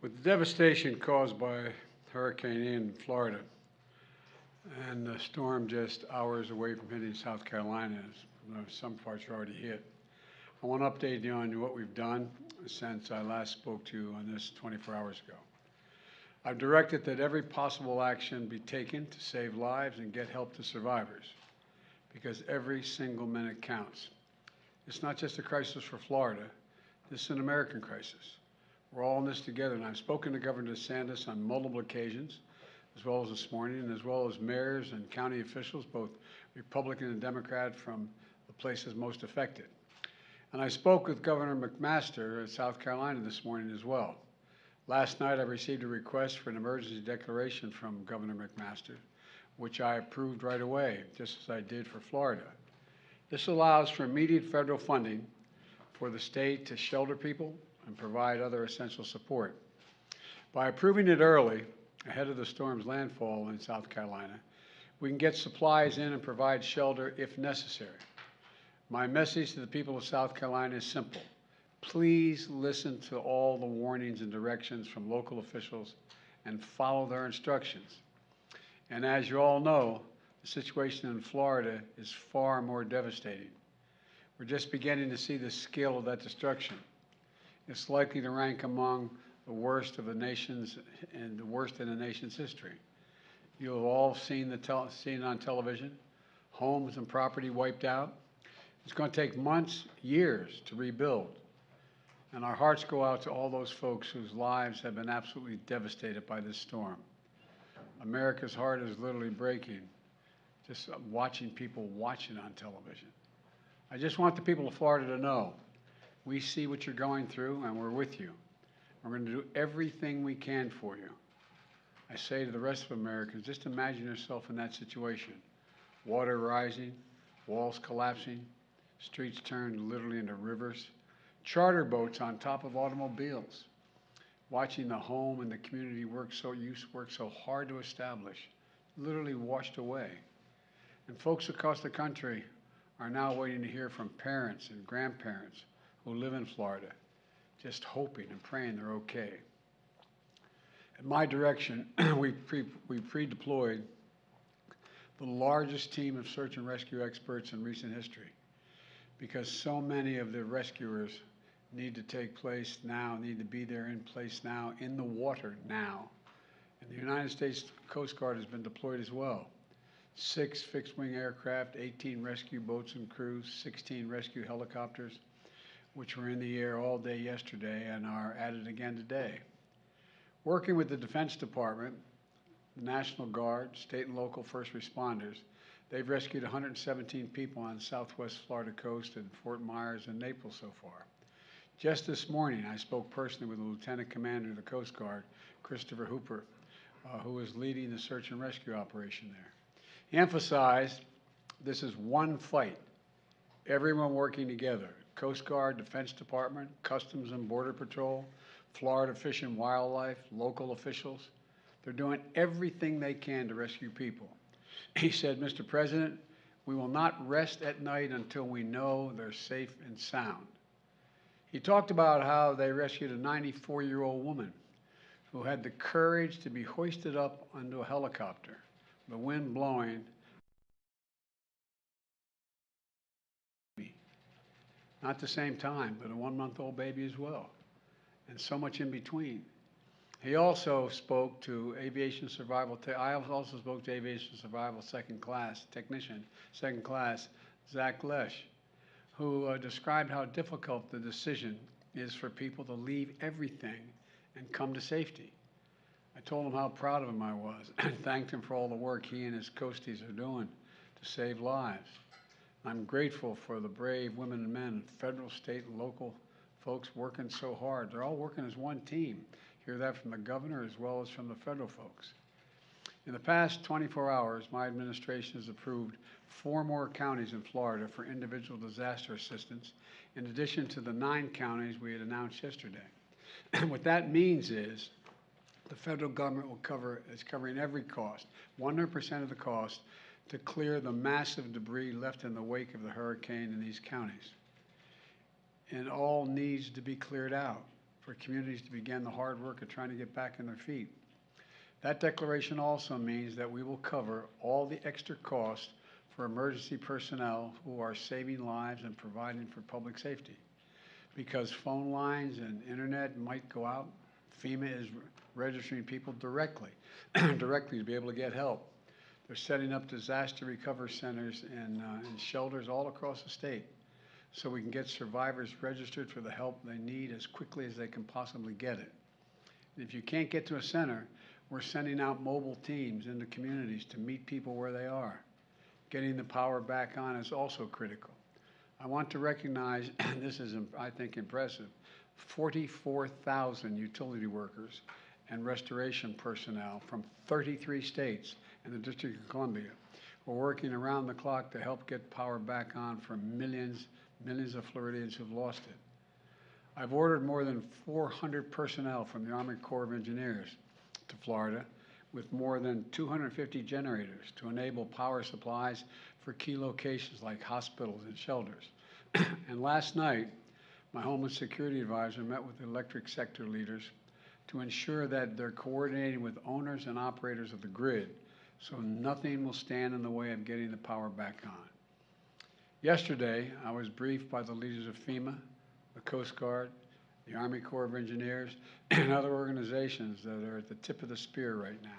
With the devastation caused by Hurricane Ian in Florida and the storm just hours away from hitting South Carolina, some parts are already hit, I want to update you on what we've done since I last spoke to you on this 24 hours ago. I've directed that every possible action be taken to save lives and get help to survivors, because every single minute counts. It's not just a crisis for Florida, this is an American crisis. We're all in this together, and I've spoken to Governor DeSantis on multiple occasions, as well as this morning, and as well as mayors and county officials, both Republican and Democrat, from the places most affected. And I spoke with Governor McMaster of South Carolina this morning as well. Last night, I received a request for an emergency declaration from Governor McMaster, which I approved right away, just as I did for Florida. This allows for immediate federal funding for the state to shelter people and provide other essential support. By approving it early, ahead of the storm's landfall in South Carolina, we can get supplies in and provide shelter if necessary. My message to the people of South Carolina is simple. Please listen to all the warnings and directions from local officials and follow their instructions. And as you all know, the situation in Florida is far more devastating. We're just beginning to see the scale of that destruction. It's likely to rank among the worst of the nation's and the worst in the nation's history. You'll have all seen it on television, homes and property wiped out. It's going to take months, years to rebuild. And our hearts go out to all those folks whose lives have been absolutely devastated by this storm. America's heart is literally breaking just watching people watch it on television. I just want the people of Florida to know we see what you're going through, and we're with you. We're going to do everything we can for you. I say to the rest of Americans, just imagine yourself in that situation. Water rising, walls collapsing, streets turned literally into rivers, charter boats on top of automobiles, watching the home and the community you work so hard to establish, literally washed away. And folks across the country are now waiting to hear from parents and grandparents who live in Florida, just hoping and praying they're okay. At my direction, we pre-deployed the largest team of search and rescue experts in recent history, because so many of the rescuers need to take place now, need to be there in place now, in the water now. And the United States Coast Guard has been deployed as well. 6 fixed-wing aircraft, 18 rescue boats and crews, 16 rescue helicopters, which were in the air all day yesterday and are at it again today. Working with the Defense Department, the National Guard, state and local first responders, they've rescued 117 people on the southwest Florida coast and Fort Myers and Naples so far. Just this morning, I spoke personally with the Lieutenant Commander of the Coast Guard, Christopher Hooper, who is leading the search and rescue operation there. He emphasized this is one fight, everyone working together. Coast Guard, Defense Department, Customs and Border Patrol, Florida Fish and Wildlife, local officials. They're doing everything they can to rescue people. He said, Mr. President, we will not rest at night until we know they're safe and sound. He talked about how they rescued a 94-year-old woman who had the courage to be hoisted up onto a helicopter, the wind blowing. Not the same time, but a 1-month-old baby as well, and so much in between. He also spoke to aviation survival. I also spoke to aviation survival second class, Zach Lesh, who described how difficult the decision is for people to leave everything and come to safety. I told him how proud of him I was and thanked him for all the work he and his coasties are doing to save lives. I'm grateful for the brave women and men, federal, state, and local folks working so hard. They're all working as one team. Hear that from the governor as well as from the federal folks. In the past 24 hours, my administration has approved 4 more counties in Florida for individual disaster assistance, in addition to the 9 counties we had announced yesterday. What that means is the federal government is covering every cost, 100% of the cost, to clear the massive debris left in the wake of the hurricane in these counties. And all needs to be cleared out. for communities to begin the hard work of trying to get back on their feet. That declaration also means that we will cover all the extra costs for emergency personnel who are saving lives and providing for public safety. Because phone lines and internet might go out, FEMA is registering people directly to be able to get help. They're setting up disaster recovery centers and shelters all across the state so we can get survivors registered for the help they need as quickly as they can possibly get it. And if you can't get to a center, we're sending out mobile teams into communities to meet people where they are. Getting the power back on is also critical. I want to recognize, this is, I think, impressive, 44,000 utility workers and restoration personnel from 33 states and the District of Columbia were working around the clock to help get power back on for millions of Floridians who've lost it. I've ordered more than 400 personnel from the Army Corps of Engineers to Florida with more than 250 generators to enable power supplies for key locations like hospitals and shelters. And last night, my Homeland Security Advisor met with the electric sector leaders to ensure that they're coordinating with owners and operators of the grid so nothing will stand in the way of getting the power back on. Yesterday, I was briefed by the leaders of FEMA, the Coast Guard, the Army Corps of Engineers, and other organizations that are at the tip of the spear right now.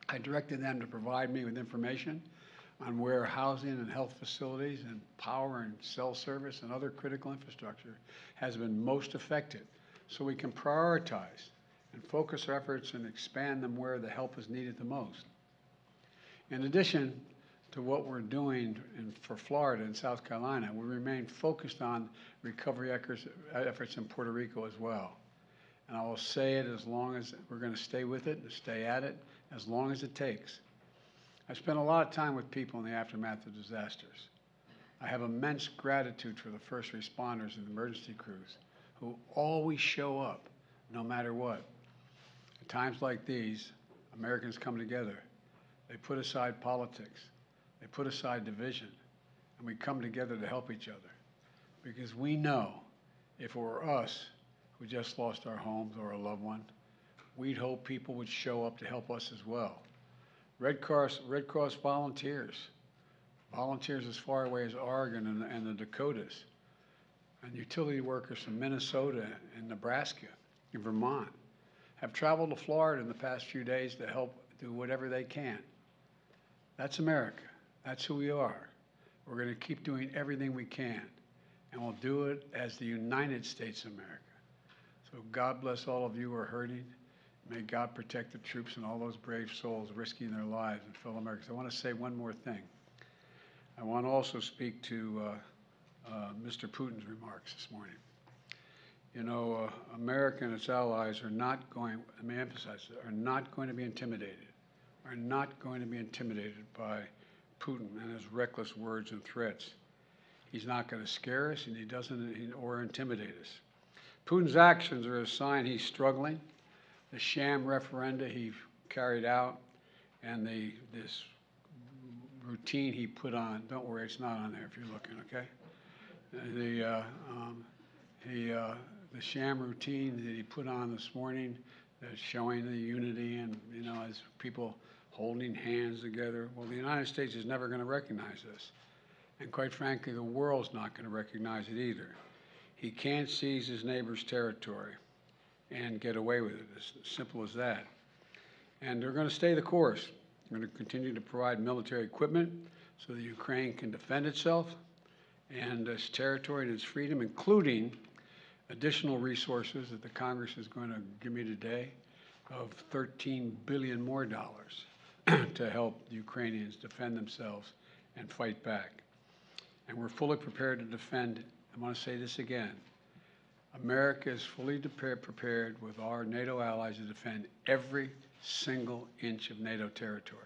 I directed them to provide me with information on where housing and health facilities and power and cell service and other critical infrastructure has been most affected so we can prioritize and focus our efforts and expand them where the help is needed the most. In addition to what we're doing for Florida and South Carolina, we remain focused on recovery efforts in Puerto Rico as well. And I will say it as long as we're going to stay with it and stay at it, as long as it takes. I spent a lot of time with people in the aftermath of disasters. I have immense gratitude for the first responders and emergency crews who always show up no matter what. At times like these, Americans come together. They put aside politics. They put aside division, and we come together to help each other. Because we know if it were us who just lost our homes or a loved one, we'd hope people would show up to help us as well. Red Cross volunteers as far away as Oregon and the Dakotas, and utility workers from Minnesota and Nebraska and Vermont have traveled to Florida in the past few days to help do whatever they can. That's America. That's who we are. We're going to keep doing everything we can, and we'll do it as the United States of America. So God bless all of you who are hurting. May God protect the troops and all those brave souls risking their lives and fellow Americans. I want to say one more thing. I want to also speak to Mr. Putin's remarks this morning. You know, America and its allies are not going, let me emphasize, are not going to be intimidated, are not going to be intimidated by Putin and his reckless words and threats. He's not going to scare us, and he doesn't, or intimidate us. Putin's actions are a sign he's struggling. The sham referenda he carried out and this routine he put on, don't worry, it's not on there if you're looking, okay? The sham routine that he put on this morning that's showing the unity and, you know, as people holding hands together. Well, the United States is never going to recognize this. And quite frankly, the world's not going to recognize it either. He can't seize his neighbor's territory and get away with it. It's as simple as that. And they're going to stay the course. We're going to continue to provide military equipment so that Ukraine can defend itself and its territory and its freedom, including additional resources that the Congress is going to give me today of $13 billion more to help the Ukrainians defend themselves and fight back. And we're fully prepared to defend. I want to say this again. America is fully prepared with our NATO allies to defend every single inch of NATO territory.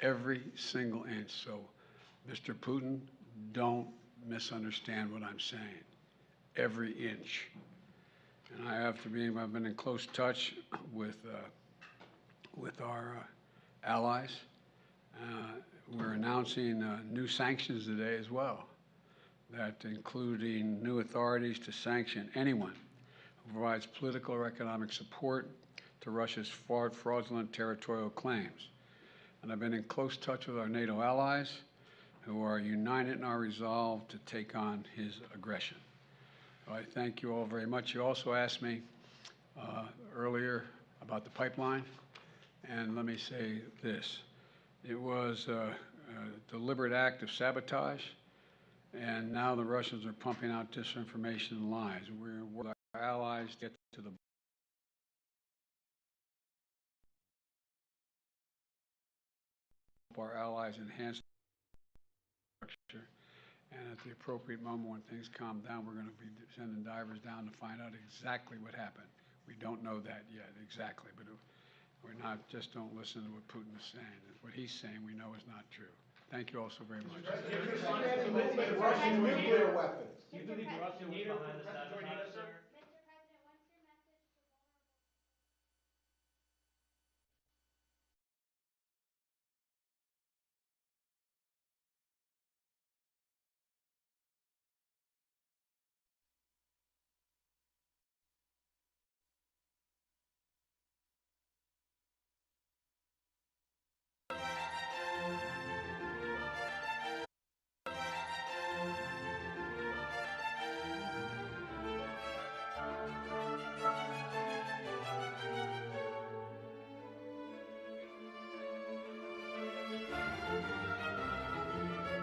Every single inch. So, Mr. Putin, don't misunderstand what I'm saying. Every inch. And I've been in close touch with our allies. We're announcing new sanctions today as well, that including new authorities to sanction anyone who provides political or economic support to Russia's fraudulent territorial claims. And I've been in close touch with our NATO allies, who are united in our resolve to take on his aggression. So I thank you all very much. You also asked me earlier about the pipeline, and let me say this. It was a deliberate act of sabotage, and now the Russians are pumping out disinformation and lies. We're with our allies to get to the our allies enhance structure, and at the appropriate moment when things calm down, we're going to be sending divers down to find out exactly what happened. We don't know that yet exactly, but we're not, just don't listen to what Putin is saying. What he's saying we know is not true. Thank you all so very much. Russian nuclear weapons. Do you believe Russia was behind the sabotage, sir?